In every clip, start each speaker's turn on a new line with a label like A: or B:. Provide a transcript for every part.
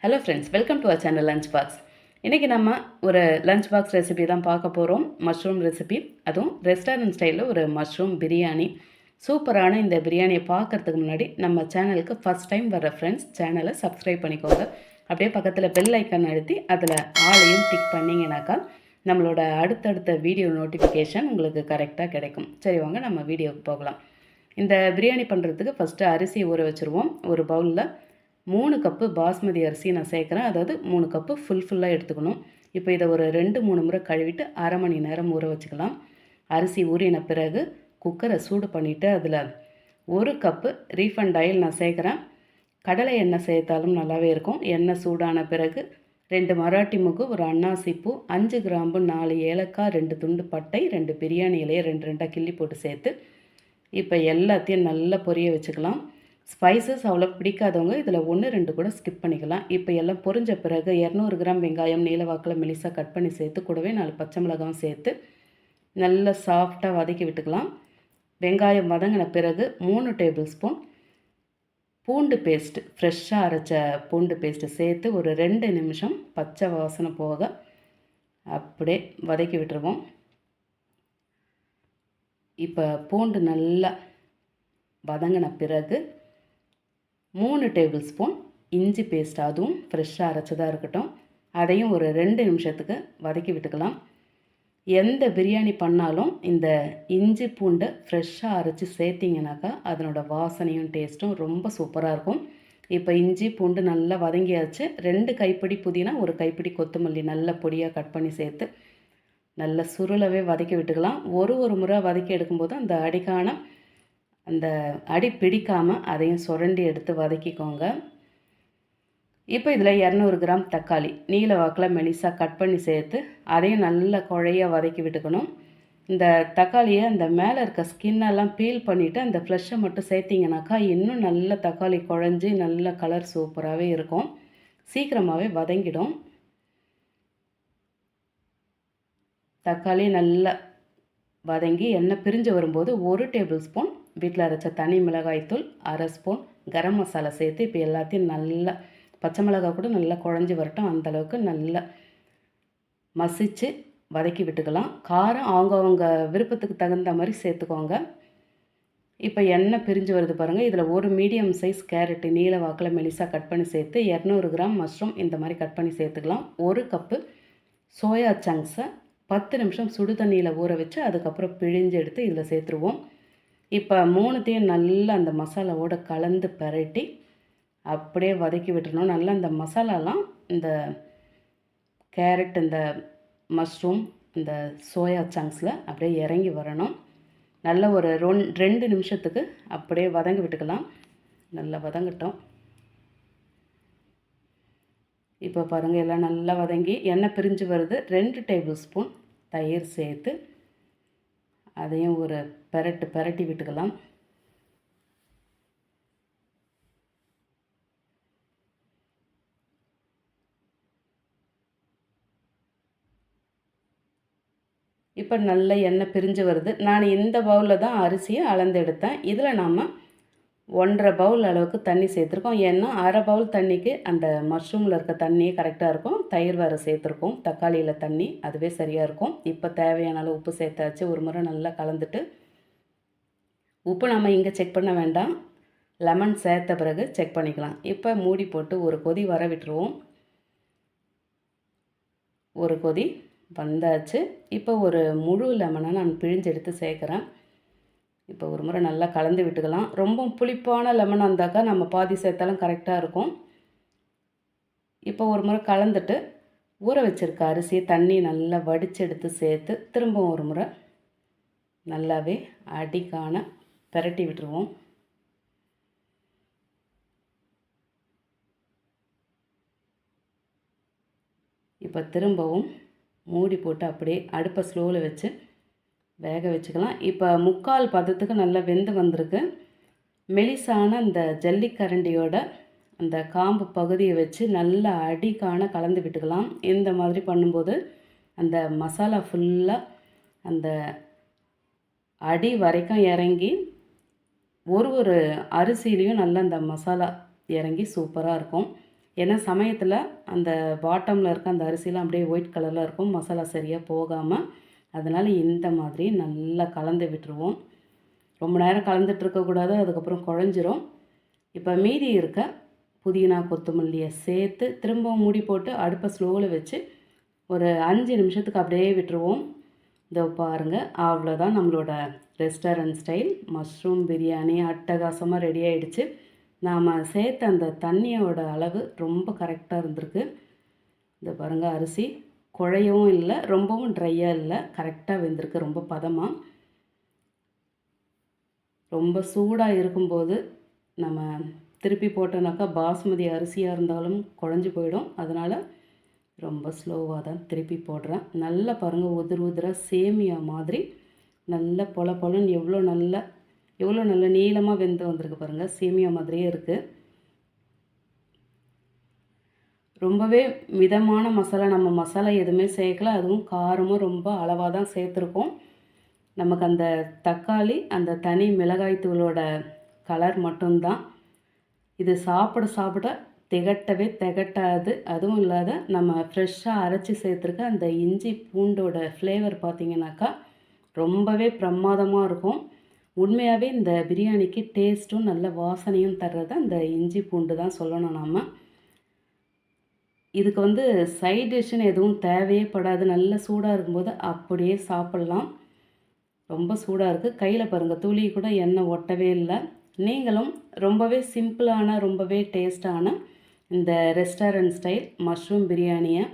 A: Hello friends, welcome to our channel lunch box. இன்றைக்கி நம்ம ஒரு லஞ்ச் பாக்ஸ் ரெசிபி தான் பார்க்க போகிறோம். மஷ்ரூம் ரெசிபி, அதுவும் ரெஸ்டாரண்ட் ஸ்டைலில் ஒரு மஷ்ரூம் பிரியாணி. சூப்பரான இந்த பிரியாணியை பார்க்குறதுக்கு முன்னாடி நம்ம சேனலுக்கு ஃபஸ்ட் டைம் வர ஃப்ரெண்ட்ஸ் சேனலை சப்ஸ்கிரைப் பண்ணிக்கோங்க. அப்படியே பக்கத்தில் பெல் ஐக்கன் அழுத்தி அதில் ஆளையும் டிக் பண்ணிங்கனாக்கா நம்மளோட அடுத்தடுத்த வீடியோ நோட்டிஃபிகேஷன் உங்களுக்கு கரெக்டாக கிடைக்கும். சரி, வாங்க நம்ம வீடியோவுக்கு போகலாம். இந்த பிரியாணி பண்ணுறதுக்கு ஃபஸ்ட்டு அரிசி ஊற வச்சுருவோம். ஒரு பவுலில் 3 கப்பு பாஸ்மதி அரிசி நான் சேர்க்குறேன். அதாவது 3 கப்பு ஃபுல்லாக எடுத்துக்கணும். இப்போ இதை ஒரு 2-3 முறை கழுவிட்டு அரை மணி நேரம் ஊற வச்சுக்கலாம். அரிசி ஊறின பிறகு குக்கரை சூடு பண்ணிவிட்டு அதில் 1 கப்பு ரீஃபண்ட் ஆயில் நான் சேர்க்குறேன். கடலை எண்ணெய் சேர்த்தாலும் நல்லாவே இருக்கும். எண்ணெய் சூடான பிறகு 2 மராட்டி முக்கு, ஒரு அன்னாசி பூ, 5 கிராம்பு, 4 ஏலக்காய், 2 துண்டு பட்டை, 2 பிரியாணி இலையை 2 கிள்ளி போட்டு சேர்த்து இப்போ எல்லாத்தையும் நல்லா பொரிய வச்சுக்கலாம். ஸ்பைசஸ் அவ்வளோ பிடிக்காதவங்க இதில் 1-2 கூட ஸ்கிப் பண்ணிக்கலாம். இப்போ எல்லாம் பொரிஞ்ச பிறகு 200 கிராம் வெங்காயம் நீல வாக்கில் மெலிசாக கட் பண்ணி சேர்த்து கூடவே 4 பச்சை மிளகாயும் சேர்த்து நல்லா சாஃப்டாக வதக்கி விட்டுக்கலாம். வெங்காயம் வதங்கின பிறகு 3 டேபிள் ஸ்பூன் பூண்டு பேஸ்ட்டு, ஃப்ரெஷ்ஷாக அரைச்ச பூண்டு பேஸ்ட்டு சேர்த்து ஒரு 2 நிமிஷம் பச்சை வாசனை போக அப்படியே வதக்கி விட்டுருவோம். இப்போ பூண்டு நல்லா வதங்கின பிறகு 3 டேபிள் ஸ்பூன் இஞ்சி பேஸ்ட், அதுவும் ஃப்ரெஷ்ஷாக அரைச்சதாக இருக்கட்டும். அதையும் ஒரு 2 நிமிஷத்துக்கு வதக்கி விட்டுக்கலாம். எந்த பிரியாணி பண்ணாலும் இந்த இஞ்சி பூண்டை ஃப்ரெஷ்ஷாக அரைச்சி சேர்த்திங்கனாக்கா அதனோட வாசனையும் டேஸ்ட்டும் ரொம்ப சூப்பராக இருக்கும். இப்போ இஞ்சி பூண்டு நல்லா வதங்கியாச்சு. 2 கைப்பிடி புதினா, 1 கைப்பிடி கொத்தமல்லி நல்ல பொடியாக கட் பண்ணி சேர்த்து நல்லா சுருளவே வதக்கி விட்டுக்கலாம். ஒரு முறை வதக்கி எடுக்கும்போது அந்த அடி பிடிக்காமல் அதையும் சுரண்டி எடுத்து வதக்கிக்கோங்க. இப்போ இதில் 200 கிராம் தக்காளி நீல வாக்கில் மெலிசாக கட் பண்ணி சேர்த்து அதையும் நல்லா குழையாக வதக்கி விட்டுக்கணும். இந்த தக்காளியை அந்த மேலே இருக்க ஸ்கின்னெல்லாம் பீல் பண்ணிவிட்டு அந்த ஃப்ளஷை மட்டும் சேர்த்திங்கனாக்கா இன்னும் நல்ல தக்காளி குழஞ்சி நல்ல கலர் சூப்பராகவே இருக்கும். சீக்கிரமாகவே வதங்கிடும். தக்காளி நல்லா வதங்கி எண்ணெய் பிரிஞ்சு வரும்போது 1 டேபிள் ஸ்பூன் வீட்டில் அரைச்ச தனி மிளகாய்த்தூள், 1/2 ஸ்பூன் கரம் மசாலா சேர்த்து இப்போ எல்லாத்தையும் நல்லா பச்சை மிளகாய் கூட நல்லா குழஞ்சி வரட்டும். அந்தளவுக்கு நல்லா மசித்து வதக்கி விட்டுக்கலாம். காரம் அவங்கவுங்க விருப்பத்துக்கு தகுந்த மாதிரி சேர்த்துக்கோங்க. இப்போ எண்ணெய் பிரிஞ்சு வருது பாருங்கள். இதில் ஒரு மீடியம் சைஸ் கேரட்டு நீல வாக்கில் மெலிசாக கட் பண்ணி சேர்த்து 200 கிராம் மஷ்ரூம் இந்த மாதிரி கட் பண்ணி சேர்த்துக்கலாம். 1 கப்பு சோயா சங்க்ஸை 10 நிமிஷம் சுடு தண்ணியில் ஊற வச்சு அதுக்கப்புறம் பிழிஞ்சு எடுத்து இதில் சேர்த்துருவோம். இப்போ 3த்தையும் நல்லா அந்த மசாலாவோடு கலந்து பரட்டி அப்படியே வதக்கி விட்டுறணும். நல்லா இந்த மசாலாலாம் இந்த கேரட், இந்த மஷ்ரூம், இந்த சோயா சங்க்ஸில் அப்படியே இறங்கி வரணும். நல்ல ஒரு 2 நிமிஷத்துக்கு அப்படியே வதங்கி விட்டுக்கலாம். நல்லா வதங்கட்டும். இப்போ பாருங்கள், எல்லாம் நல்லா வதங்கி எண்ணெய் பிரிஞ்சு வருது. 2 டேபிள் ஸ்பூன் தயிர் சேர்த்து அதையும் ஒரு பரட்டி விட்டுக்கலாம். இப்போ நல்ல எண்ணெய் பிரிஞ்சு வருது. நான் இந்த பவுலில் தான் அரிசியை அளந்து எடுத்தேன். இதில் நாம் 1.5 பவுல் அளவுக்கு தண்ணி சேர்த்துருக்கோம். ஏன்னா 1/2 பவுல் தண்ணிக்கு அந்த மஷ்ரூமில் இருக்க தண்ணியே கரெக்டாக இருக்கும். தயிர் வேறு சேர்த்துருக்கோம். தக்காளியில் தண்ணி அதுவே சரியாக இருக்கும். இப்போ தேவையான அளவு உப்பு சேர்த்தாச்சு. ஒரு முறை நல்லா கலந்துட்டு, உப்பு நம்ம இங்கே செக் பண்ண வேண்டாம், லெமன் சேர்த்த பிறகு செக் பண்ணிக்கலாம். இப்போ மூடி போட்டு ஒரு கொதி வர விட்டுருவோம். ஒரு கொதி வந்தாச்சு. இப்போ ஒரு முழு லெமனை நான் பிழிஞ்சு எடுத்து சேர்க்குறேன். இப்போ ஒரு முறை நல்லா கலந்து விட்டுக்கலாம். ரொம்ப புளிப்பான லெமன் வந்தாக்கா நம்ம பாதி சேர்த்தாலும் கரெக்டாக இருக்கும். இப்போ ஒரு முறை கலந்துட்டு ஊற வச்சுருக்க அரிசி தண்ணி நல்லா வடித்து எடுத்து சேர்த்து திரும்பவும் ஒரு முறை நல்லாவே அடிக்கான பரட்டி விட்டுருவோம். இப்போ திரும்பவும் மூடி போட்டு அப்படியே அடுப்பை ஸ்லோவில் வச்சு வேக வச்சுக்கலாம். இப்போ 3/4 பதத்துக்கு நல்லா வெந்து வந்திருக்கு. மெலிசான அந்த ஜல்லிக்கரண்டியோட அந்த காம்பு பகுதியை வச்சு நல்லா அடிக்கான கலந்து விட்டுக்கலாம். இந்த மாதிரி பண்ணும்போது அந்த மசாலா ஃபுல்லாக அந்த அடி வரைக்கும் இறங்கி ஒரு அரிசியிலையும் நல்லா அந்த மசாலா இறங்கி சூப்பராக இருக்கும். ஏன்னா சமயத்தில் அந்த பாட்டமில் இருக்க அந்த அரிசிலாம் அப்படியே ஒயிட் கலரில் இருக்கும், மசாலா சரியாக போகாமல். அதனால் இந்த மாதிரி நல்லா கலந்து விட்டுருவோம். ரொம்ப நேரம் கலந்துட்டு இருக்கக்கூடாது, அதுக்கப்புறம் குழஞ்சிரும். இப்போ மீதி இருக்க புதினா கொத்தமல்லியை சேர்த்து திரும்பவும் மூடி போட்டு அடுப்பை ஸ்லோவில் வச்சு ஒரு 5 நிமிஷத்துக்கு அப்படியே விட்டுருவோம். இதோ பாருங்கள், அவ்வளோதான் நம்மளோட ரெஸ்டாரண்ட் ஸ்டைல் மஷ்ரூம் பிரியாணி அட்டகாசமாக ரெடி ஆகிடுச்சு. நாம் சேர்த்த அந்த தண்ணியோட அளவு ரொம்ப கரெக்டாக இருந்திருக்கு. இதை பாருங்கள், அரிசி குழையவும் இல்லை, ரொம்பவும் ட்ரையாக இல்லை, கரெக்டாக வெந்திருக்கு, ரொம்ப பதமாக. ரொம்ப சூடாக இருக்கும்போது நம்ம திருப்பி போட்டோன்னாக்கா பாஸ்மதி அரிசியாக இருந்தாலும் குழஞ்சி போயிடும். அதனால் ரொம்ப ஸ்லோவாக தான் திருப்பி போடுறேன். நல்லா பாருங்கள், உதிர் உதிராக சேமியா மாதிரி நல்ல பொல பொலன்னு எவ்வளோ நல்ல நீளமாக வெந்து வந்திருக்கு பாருங்கள். சேமியா மாதிரியே இருக்குது. ரொம்பவே மிதமான மசாலா, நம்ம மசாலா எதுவுமே சேர்க்கல, அதுவும் காரமும் ரொம்ப அளவாக தான் சேர்த்துருக்கோம். நமக்கு அந்த தக்காளி அந்த தனி மிளகாய் தூளோட கலர் மட்டும்தான். இது சாப்பிட திகட்டாது. அதுவும் இல்லாத நம்ம ஃப்ரெஷ்ஷாக அரைச்சி சேர்த்துருக்க அந்த இஞ்சி பூண்டோட ஃப்ளேவர் பார்த்திங்கனாக்கா ரொம்பவே பிரமாதமாக இருக்கும். உண்மையாகவே இந்த பிரியாணிக்கு டேஸ்ட்டும் நல்ல வாசனையும் தர்றது அந்த இஞ்சி பூண்டு தான் சொல்லணும். நாம் இதுக்கு சைட் டிஷ்ஷுன்னு எதுவும் தேவையே படாது. நல்ல சூடாக இருக்கும்போது அப்படியே சாப்பிட்லாம். ரொம்ப சூடாக இருக்குது. கையில் பாருங்கள், துளி கூட எண்ணெய் ஒட்டவே இல்லை. நீங்களும் ரொம்பவே சிம்பிளான ரொம்பவே டேஸ்டான இந்த ரெஸ்டாரண்ட் ஸ்டைல் மஷ்ரூம் பிரியாணியை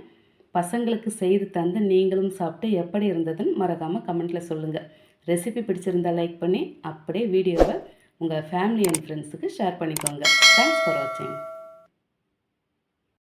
A: பசங்களுக்கு செய்து தந்து நீங்களும் சாப்பிட்டு எப்படி இருந்ததுன்னு மறக்காமல் கமெண்ட்டில் சொல்லுங்கள். ரெசிபி பிடிச்சிருந்தால் லைக் பண்ணி அப்படியே வீடியோவை உங்கள் ஃபேமிலி அண்ட் ஃப்ரெண்ட்ஸுக்கு ஷேர் பண்ணிக்கோங்க. தேங்க்ஸ் ஃபார் வாட்சிங்.